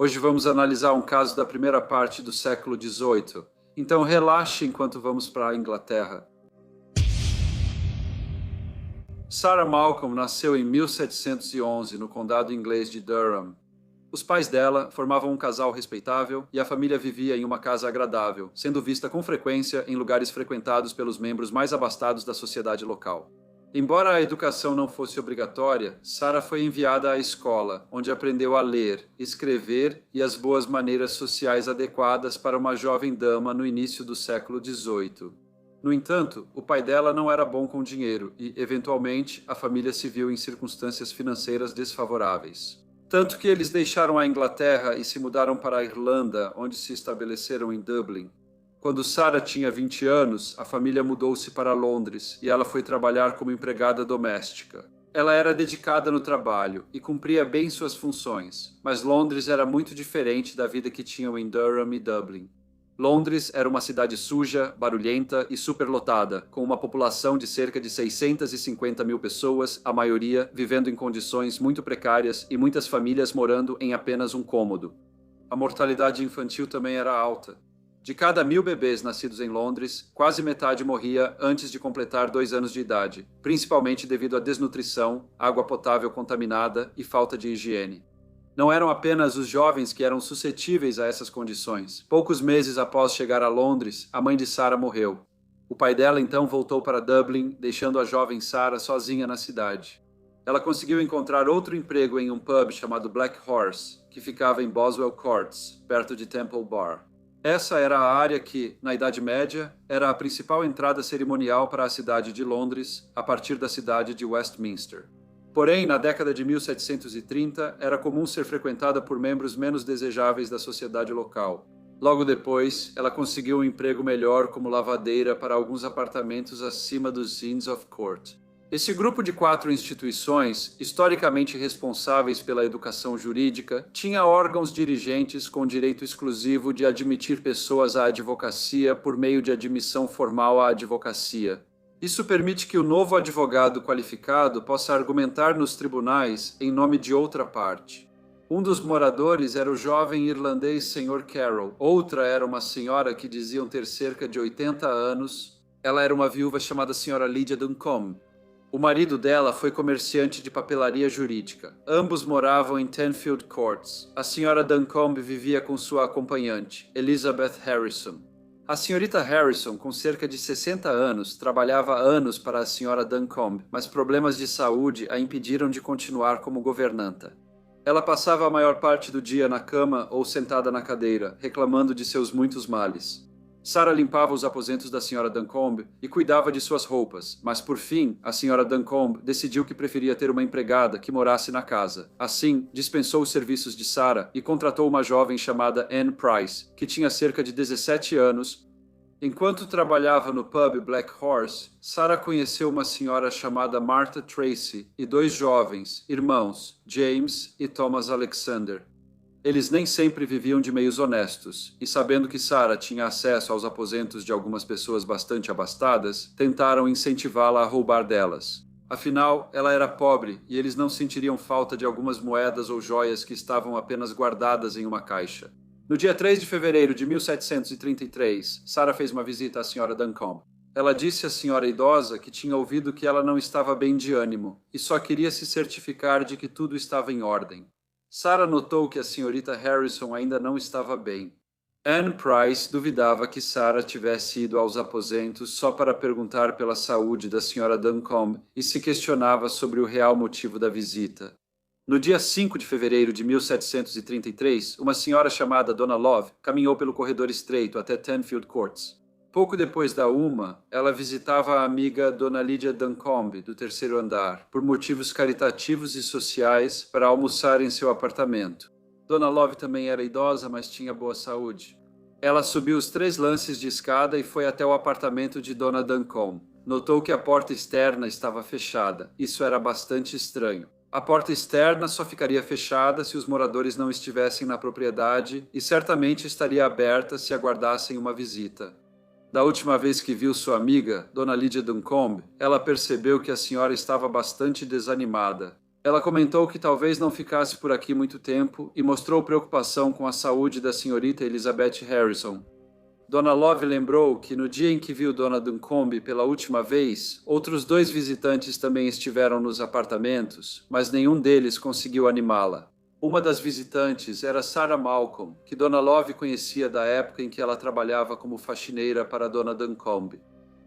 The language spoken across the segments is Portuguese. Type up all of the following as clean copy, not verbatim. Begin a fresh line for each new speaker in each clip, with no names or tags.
Hoje vamos analisar um caso da primeira parte do século XVIII. Então relaxe enquanto vamos para a Inglaterra. Sarah Malcolm nasceu em 1711 no condado inglês de Durham. Os pais dela formavam um casal respeitável e a família vivia em uma casa agradável, sendo vista com frequência em lugares frequentados pelos membros mais abastados da sociedade local. Embora a educação não fosse obrigatória, Sarah foi enviada à escola, onde aprendeu a ler, escrever e as boas maneiras sociais adequadas para uma jovem dama no início do século XVIII. No entanto, o pai dela não era bom com dinheiro e, eventualmente, a família se viu em circunstâncias financeiras desfavoráveis. Tanto que eles deixaram a Inglaterra e se mudaram para a Irlanda, onde se estabeleceram em Dublin. Quando Sarah tinha 20 anos, a família mudou-se para Londres e ela foi trabalhar como empregada doméstica. Ela era dedicada no trabalho e cumpria bem suas funções, mas Londres era muito diferente da vida que tinham em Durham e Dublin. Londres era uma cidade suja, barulhenta e superlotada, com uma população de cerca de 650 mil pessoas, a maioria vivendo em condições muito precárias e muitas famílias morando em apenas um cômodo. A mortalidade infantil também era alta. De cada 1.000 bebês nascidos em Londres, quase metade morria antes de completar 2 anos de idade, principalmente devido à desnutrição, água potável contaminada e falta de higiene. Não eram apenas os jovens que eram suscetíveis a essas condições. Poucos meses após chegar a Londres, a mãe de Sarah morreu. O pai dela então voltou para Dublin, deixando a jovem Sarah sozinha na cidade. Ela conseguiu encontrar outro emprego em um pub chamado Black Horse, que ficava em Boswell Courts, perto de Temple Bar. Essa era a área que, na Idade Média, era a principal entrada cerimonial para a cidade de Londres, a partir da cidade de Westminster. Porém, na década de 1730, era comum ser frequentada por membros menos desejáveis da sociedade local. Logo depois, ela conseguiu um emprego melhor como lavadeira para alguns apartamentos acima dos Inns of Court. Esse grupo de 4 instituições, historicamente responsáveis pela educação jurídica, tinha órgãos dirigentes com direito exclusivo de admitir pessoas à advocacia por meio de admissão formal à advocacia. Isso permite que o novo advogado qualificado possa argumentar nos tribunais em nome de outra parte. Um dos moradores era o jovem irlandês Sr. Carroll. Outra era uma senhora que diziam ter cerca de 80 anos. Ela era uma viúva chamada Sra. Lydia Duncombe. O marido dela foi comerciante de papelaria jurídica. Ambos moravam em Tenfield Courts. A Sra. Duncombe vivia com sua acompanhante, Elizabeth Harrison. A senhorita Harrison, com cerca de 60 anos, trabalhava há anos para a Sra. Duncombe, mas problemas de saúde a impediram de continuar como governanta. Ela passava a maior parte do dia na cama ou sentada na cadeira, reclamando de seus muitos males. Sarah limpava os aposentos da Sra. Duncombe e cuidava de suas roupas, mas por fim, a Sra. Duncombe decidiu que preferia ter uma empregada que morasse na casa. Assim, dispensou os serviços de Sarah e contratou uma jovem chamada Anne Price, que tinha cerca de 17 anos. Enquanto trabalhava no pub Black Horse, Sarah conheceu uma senhora chamada Martha Tracy e 2 jovens, irmãos, James e Thomas Alexander. Eles nem sempre viviam de meios honestos, e sabendo que Sarah tinha acesso aos aposentos de algumas pessoas bastante abastadas, tentaram incentivá-la a roubar delas. Afinal, ela era pobre e eles não sentiriam falta de algumas moedas ou joias que estavam apenas guardadas em uma caixa. No dia 3 de fevereiro de 1733, Sarah fez uma visita à Sra. Duncombe. Ela disse à senhora idosa que tinha ouvido que ela não estava bem de ânimo e só queria se certificar de que tudo estava em ordem. Sarah notou que a senhorita Harrison ainda não estava bem. Anne Price duvidava que Sarah tivesse ido aos aposentos só para perguntar pela saúde da Sra. Duncombe e se questionava sobre o real motivo da visita. No dia 5 de fevereiro de 1733, uma senhora chamada Dona Love caminhou pelo corredor estreito até Tenfield Courts. Pouco depois da 1, ela visitava a amiga Dona Lydia Duncombe, do 3º andar, por motivos caritativos e sociais, para almoçar em seu apartamento. Dona Love também era idosa, mas tinha boa saúde. Ela subiu os 3 lances de escada e foi até o apartamento de Dona Duncombe. Notou que a porta externa estava fechada. Isso era bastante estranho. A porta externa só ficaria fechada se os moradores não estivessem na propriedade e certamente estaria aberta se aguardassem uma visita. Da última vez que viu sua amiga, Dona Lydia Duncombe, ela percebeu que a senhora estava bastante desanimada. Ela comentou que talvez não ficasse por aqui muito tempo e mostrou preocupação com a saúde da senhorita Elizabeth Harrison. Dona Love lembrou que no dia em que viu Dona Duncombe pela última vez, outros 2 visitantes também estiveram nos apartamentos, mas nenhum deles conseguiu animá-la. Uma das visitantes era Sarah Malcolm, que Dona Love conhecia da época em que ela trabalhava como faxineira para Dona Duncombe.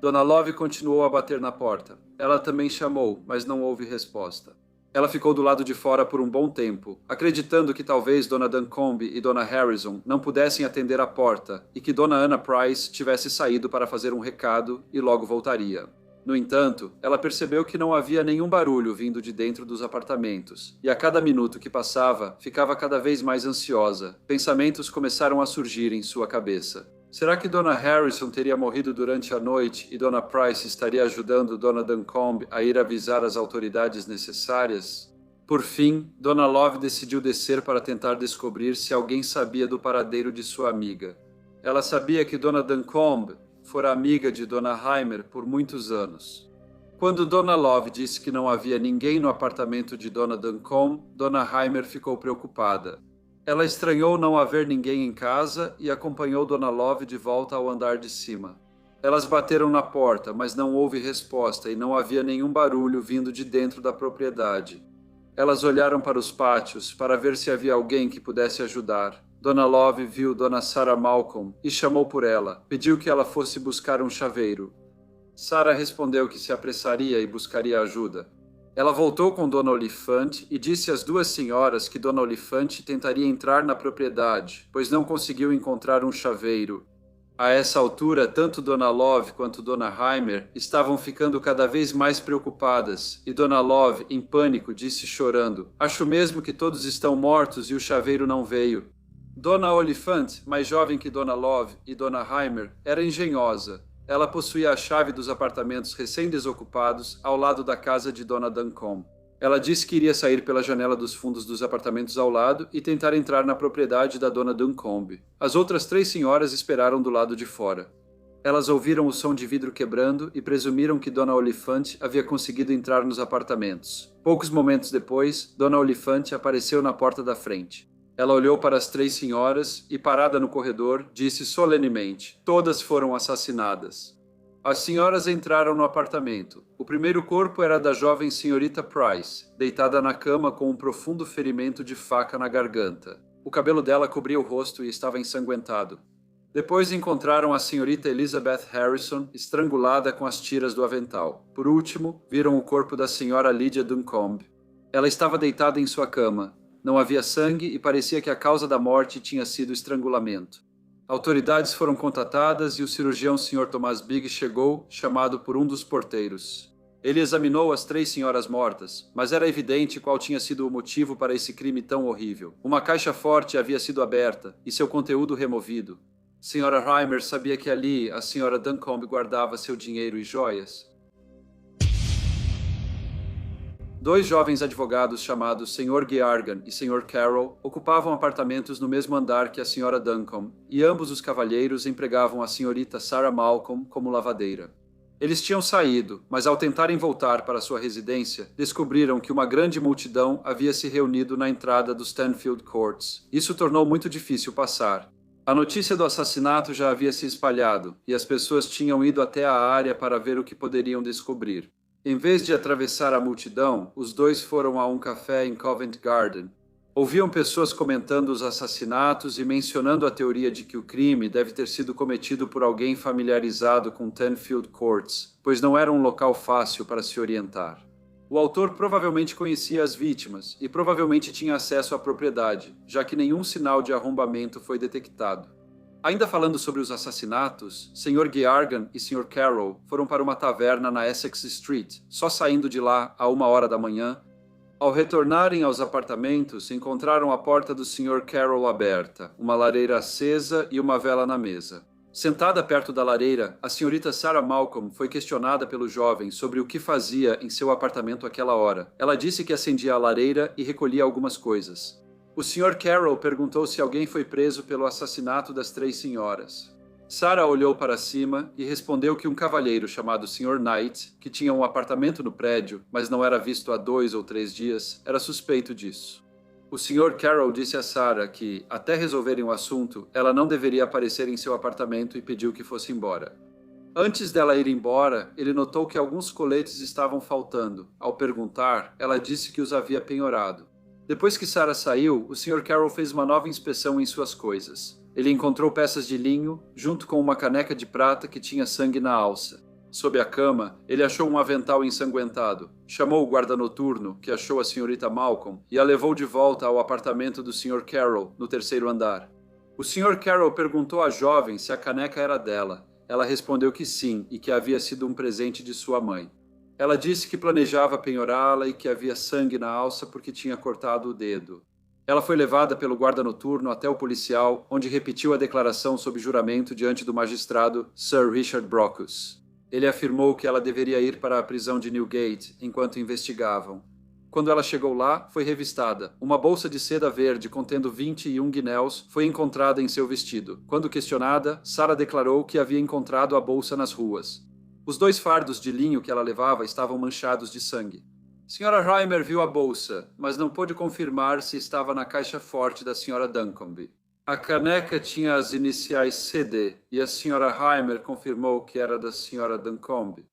Dona Love continuou a bater na porta. Ela também chamou, mas não houve resposta. Ela ficou do lado de fora por um bom tempo, acreditando que talvez Dona Duncombe e Dona Harrison não pudessem atender a porta e que Dona Anna Price tivesse saído para fazer um recado e logo voltaria. No entanto, ela percebeu que não havia nenhum barulho vindo de dentro dos apartamentos, e a cada minuto que passava, ficava cada vez mais ansiosa. Pensamentos começaram a surgir em sua cabeça. Será que Dona Harrison teria morrido durante a noite e Dona Price estaria ajudando Dona Duncombe a ir avisar as autoridades necessárias? Por fim, Dona Love decidiu descer para tentar descobrir se alguém sabia do paradeiro de sua amiga. Ela sabia que Dona Duncombe fora amiga de Dona Heimer por muitos anos. Quando Dona Love disse que não havia ninguém no apartamento de Dona Duncombe, Dona Heimer ficou preocupada. Ela estranhou não haver ninguém em casa e acompanhou Dona Love de volta ao andar de cima. Elas bateram na porta, mas não houve resposta e não havia nenhum barulho vindo de dentro da propriedade. Elas olharam para os pátios para ver se havia alguém que pudesse ajudar. Dona Love viu Dona Sarah Malcolm e chamou por ela. Pediu que ela fosse buscar um chaveiro. Sarah respondeu que se apressaria e buscaria ajuda. Ela voltou com Dona Olifante e disse às 2 senhoras que Dona Olifante tentaria entrar na propriedade, pois não conseguiu encontrar um chaveiro. A essa altura, tanto Dona Love quanto Dona Heimer estavam ficando cada vez mais preocupadas, e Dona Love, em pânico, disse chorando: "Acho mesmo que todos estão mortos e o chaveiro não veio." Dona Olifante, mais jovem que Dona Love e Dona Heimer, era engenhosa. Ela possuía a chave dos apartamentos recém-desocupados ao lado da casa de Dona Duncombe. Ela disse que iria sair pela janela dos fundos dos apartamentos ao lado e tentar entrar na propriedade da Dona Duncombe. As outras 3 senhoras esperaram do lado de fora. Elas ouviram o som de vidro quebrando e presumiram que Dona Olifante havia conseguido entrar nos apartamentos. Poucos momentos depois, Dona Olifante apareceu na porta da frente. Ela olhou para as 3 senhoras e, parada no corredor, disse solenemente: "Todas foram assassinadas." As senhoras entraram no apartamento. O primeiro corpo era da jovem senhorita Price, deitada na cama com um profundo ferimento de faca na garganta. O cabelo dela cobria o rosto e estava ensanguentado. Depois encontraram a senhorita Elizabeth Harrison estrangulada com as tiras do avental. Por último, viram o corpo da senhora Lydia Duncombe. Ela estava deitada em sua cama. Não havia sangue e parecia que a causa da morte tinha sido estrangulamento. Autoridades foram contatadas e o cirurgião Sr. Thomas Biggs chegou, chamado por um dos porteiros. Ele examinou as 3 senhoras mortas, mas era evidente qual tinha sido o motivo para esse crime tão horrível. Uma caixa forte havia sido aberta e seu conteúdo removido. Sra. Heimer sabia que ali a Sra. Duncombe guardava seu dinheiro e joias. 2 jovens advogados chamados Sr. Geargan e Sr. Carroll ocupavam apartamentos no mesmo andar que a Sra. Duncombe, e ambos os cavalheiros empregavam a senhorita Sarah Malcolm como lavadeira. Eles tinham saído, mas ao tentarem voltar para sua residência, descobriram que uma grande multidão havia se reunido na entrada dos Stanfield Courts. Isso tornou muito difícil passar. A notícia do assassinato já havia se espalhado, e as pessoas tinham ido até a área para ver o que poderiam descobrir. Em vez de atravessar a multidão, os 2 foram a um café em Covent Garden. Ouviam pessoas comentando os assassinatos e mencionando a teoria de que o crime deve ter sido cometido por alguém familiarizado com Stanfield Courts, pois não era um local fácil para se orientar. O autor provavelmente conhecia as vítimas e provavelmente tinha acesso à propriedade, já que nenhum sinal de arrombamento foi detectado. Ainda falando sobre os assassinatos, Sr. Geargan e Sr. Carroll foram para uma taverna na Essex Street, só saindo de lá a 1h da manhã. Ao retornarem aos apartamentos, encontraram a porta do Sr. Carroll aberta, uma lareira acesa e uma vela na mesa. Sentada perto da lareira, a senhorita Sarah Malcolm foi questionada pelo jovem sobre o que fazia em seu apartamento àquela hora. Ela disse que acendia a lareira e recolhia algumas coisas. O Sr. Carroll perguntou se alguém foi preso pelo assassinato das 3 senhoras. Sarah olhou para cima e respondeu que um cavalheiro chamado Sr. Knight, que tinha um apartamento no prédio, mas não era visto há 2 ou 3 dias, era suspeito disso. O Sr. Carroll disse a Sarah que, até resolverem o assunto, ela não deveria aparecer em seu apartamento e pediu que fosse embora. Antes dela ir embora, ele notou que alguns coletes estavam faltando. Ao perguntar, ela disse que os havia penhorado. Depois que Sarah saiu, o Sr. Carroll fez uma nova inspeção em suas coisas. Ele encontrou peças de linho, junto com uma caneca de prata que tinha sangue na alça. Sob a cama, ele achou um avental ensanguentado. Chamou o guarda noturno, que achou a senhorita Malcolm, e a levou de volta ao apartamento do Sr. Carroll, no 3º andar. O Sr. Carroll perguntou à jovem se a caneca era dela. Ela respondeu que sim, e que havia sido um presente de sua mãe. Ela disse que planejava penhorá-la e que havia sangue na alça porque tinha cortado o dedo. Ela foi levada pelo guarda noturno até o policial, onde repetiu a declaração sob juramento diante do magistrado Sir Richard Brockus. Ele afirmou que ela deveria ir para a prisão de Newgate enquanto investigavam. Quando ela chegou lá, foi revistada. Uma bolsa de seda verde contendo 21 guinéus foi encontrada em seu vestido. Quando questionada, Sarah declarou que havia encontrado a bolsa nas ruas. Os 2 fardos de linho que ela levava estavam manchados de sangue. Sra. Reimer viu a bolsa, mas não pôde confirmar se estava na caixa forte da Sra. Duncombe. A caneca tinha as iniciais CD e a Sra. Reimer confirmou que era da Sra. Duncombe.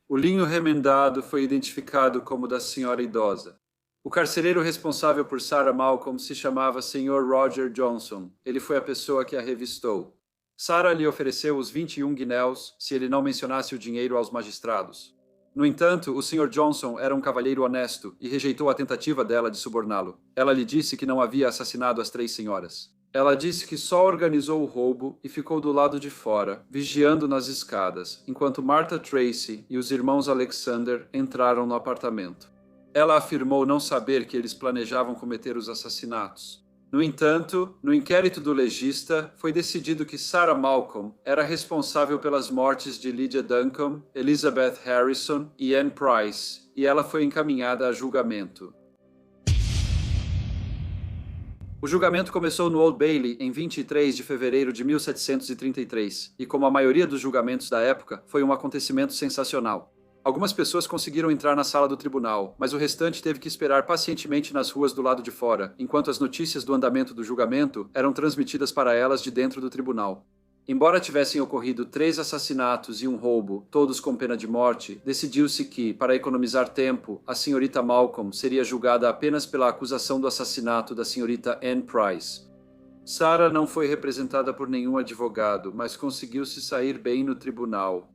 O linho remendado foi identificado como da senhora idosa. O carcereiro responsável por Sarah Malcolm se chamava Sr. Roger Johnson. Ele foi a pessoa que a revistou. Sarah lhe ofereceu os 21 guinéus se ele não mencionasse o dinheiro aos magistrados. No entanto, o Sr. Johnson era um cavalheiro honesto e rejeitou a tentativa dela de suborná-lo. Ela lhe disse que não havia assassinado as 3 senhoras. Ela disse que só organizou o roubo e ficou do lado de fora, vigiando nas escadas, enquanto Martha Tracy e os irmãos Alexander entraram no apartamento. Ela afirmou não saber que eles planejavam cometer os assassinatos. No entanto, no inquérito do legista, foi decidido que Sarah Malcolm era responsável pelas mortes de Lydia Duncombe, Elizabeth Harrison e Anne Price, e ela foi encaminhada a julgamento. O julgamento começou no Old Bailey em 23 de fevereiro de 1733, e como a maioria dos julgamentos da época, foi um acontecimento sensacional. Algumas pessoas conseguiram entrar na sala do tribunal, mas o restante teve que esperar pacientemente nas ruas do lado de fora, enquanto as notícias do andamento do julgamento eram transmitidas para elas de dentro do tribunal. Embora tivessem ocorrido 3 assassinatos e um roubo, todos com pena de morte, decidiu-se que, para economizar tempo, a senhorita Malcolm seria julgada apenas pela acusação do assassinato da senhorita Anne Price. Sarah não foi representada por nenhum advogado, mas conseguiu se sair bem no tribunal.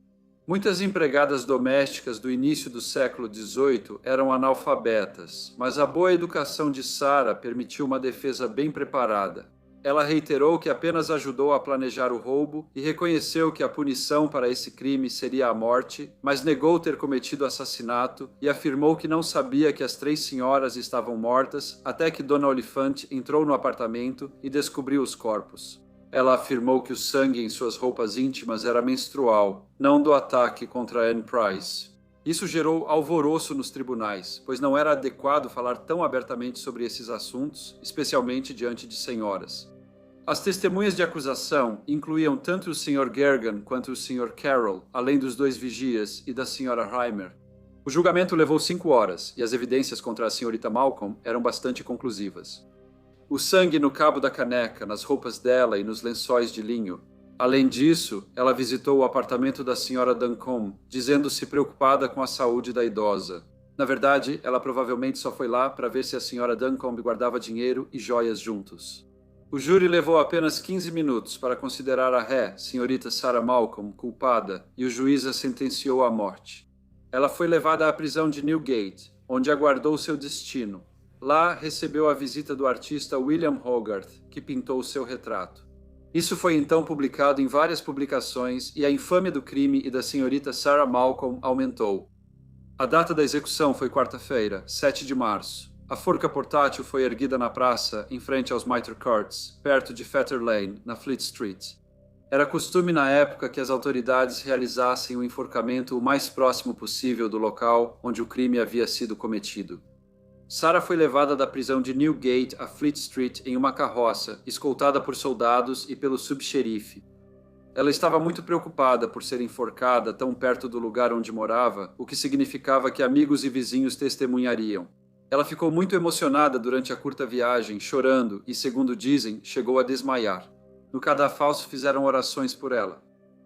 Muitas empregadas domésticas do início do século XVIII eram analfabetas, mas a boa educação de Sarah permitiu uma defesa bem preparada. Ela reiterou que apenas ajudou a planejar o roubo e reconheceu que a punição para esse crime seria a morte, mas negou ter cometido assassinato e afirmou que não sabia que as 3 senhoras estavam mortas até que Dona Oliphant entrou no apartamento e descobriu os corpos. Ela afirmou que o sangue em suas roupas íntimas era menstrual, não do ataque contra Anne Price. Isso gerou alvoroço nos tribunais, pois não era adequado falar tão abertamente sobre esses assuntos, especialmente diante de senhoras. As testemunhas de acusação incluíam tanto o Sr. Gergan quanto o Sr. Carroll, além dos 2 vigias e da Sra. Reimer. O julgamento levou 5 horas, e as evidências contra a senhorita Malcolm eram bastante conclusivas. O sangue no cabo da caneca, nas roupas dela e nos lençóis de linho. Além disso, ela visitou o apartamento da Sra. Duncombe, dizendo-se preocupada com a saúde da idosa. Na verdade, ela provavelmente só foi lá para ver se a Sra. Duncombe guardava dinheiro e joias juntos. O júri levou apenas 15 minutos para considerar a ré, senhorita Sarah Malcolm, culpada, e o juiz a sentenciou à morte. Ela foi levada à prisão de Newgate, onde aguardou seu destino. Lá recebeu a visita do artista William Hogarth, que pintou seu retrato. Isso foi então publicado em várias publicações e a infâmia do crime e da senhorita Sarah Malcolm aumentou. A data da execução foi quarta-feira, 7 de março. A forca portátil foi erguida na praça, em frente aos Mitre Courts, perto de Fetter Lane, na Fleet Street. Era costume na época que as autoridades realizassem o enforcamento o mais próximo possível do local onde o crime havia sido cometido. Sarah foi levada da prisão de Newgate a Fleet Street em uma carroça, escoltada por soldados e pelo subxerife. Ela estava muito preocupada por ser enforcada tão perto do lugar onde morava, o que significava que amigos e vizinhos testemunhariam. Ela ficou muito emocionada durante a curta viagem, chorando e, segundo dizem, chegou a desmaiar. No cadafalso fizeram orações por ela.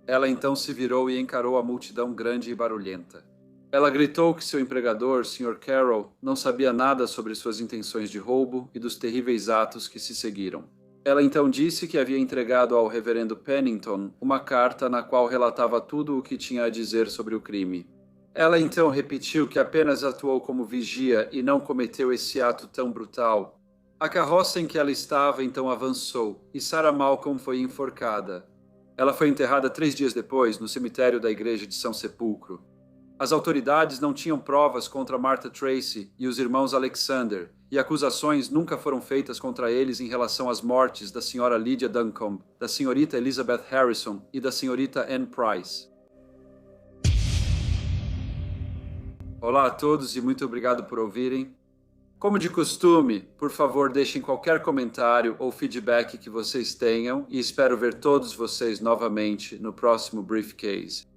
Ela então se virou e encarou a multidão grande e barulhenta. Ela gritou que seu empregador, Sr. Carroll, não sabia nada sobre suas intenções de roubo e dos terríveis atos que se seguiram. Ela então disse que havia entregado ao reverendo Pennington uma carta na qual relatava tudo o que tinha a dizer sobre o crime. Ela então repetiu que apenas atuou como vigia e não cometeu esse ato tão brutal. A carroça em que ela estava então avançou e Sarah Malcolm foi enforcada. Ela foi enterrada 3 dias depois no cemitério da igreja de São Sepulcro. As autoridades não tinham provas contra Martha Tracy e os irmãos Alexander, e acusações nunca foram feitas contra eles em relação às mortes da senhora Lydia Duncombe, da senhorita Elizabeth Harrison e da senhorita Anne Price. Olá a todos e muito obrigado por ouvirem. Como de costume, por favor deixem qualquer comentário ou feedback que vocês tenham e espero ver todos vocês novamente no próximo Briefcase.